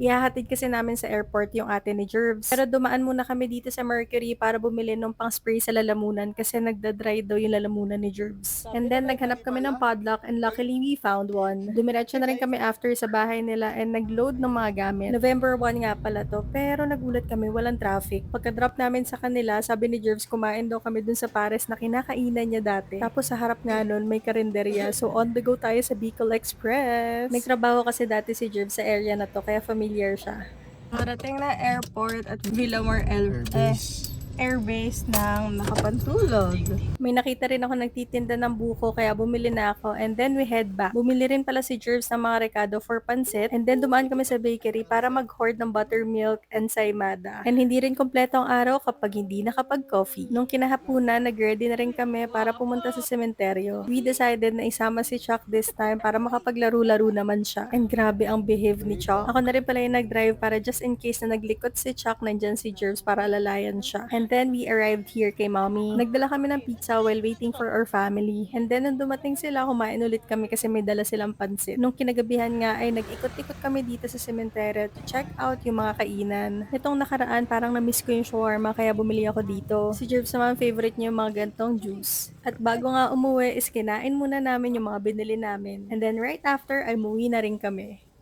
Ihahatid kasi namin sa airport yung ate ni Jervs. Pero dumaan muna kami dito sa Mercury para bumili ng pang-spray sa lalamunan kasi nagda-dry daw yung lalamunan ni Jervs. And then naghanap kami ng padlock and luckily we found one. Dumiretso na rin kami after sa bahay nila and nag-load ng mga gamit. November 1 nga pala to, pero nagulat kami, walang traffic. Pagka-drop namin sa kanila, sabi ni Jervs kumain daw kami dun sa pares na kinakainan niya dati. Tapos sa harap nga nun, may karinderya. So on the go tayo sa Bicol Express. Nagtrabaho kasi dati si Jervs sa area na to, kaya familiar siya. Marating na airport at Villamor Airbase ng Nakapantulog. May nakita rin ako nagtitinda ng buko kaya bumili na ako and then we head back. Bumili rin pala si Jervs ng mga rekado for pansit and then dumaan kami sa bakery para mag-hoard ng buttermilk and saimada. And hindi rin kompleto ang araw kapag hindi nakapag-coffee. Nung kinahapunan, nag-ready na rin kami para pumunta sa sementeryo. We decided na isama si Chuck this time para makapaglaro-laro naman siya. And grabe ang behave ni Chuck. Ako na rin pala yung nag-drive para just in case na naglikot si Chuck, nandyan si Jervs para alalayan siya. And then we arrived here kay mommy. Nagdala kami ng pizza while waiting for our family. And then nung dumating sila, kumain ulit kami kasi may dala silang pansit. Nung kinagabihan nga ay nag-ikot-ikot kami dito sa sementeryo to check out yung mga kainan. Itong nakaraan parang na-miss ko yung shawarma kaya bumili ako dito. Si Jervs naman favorite niya yung mga gantong juice. At bago nga umuwi is kinain muna namin yung mga binili namin. And then right after ay umuwi na rin kami.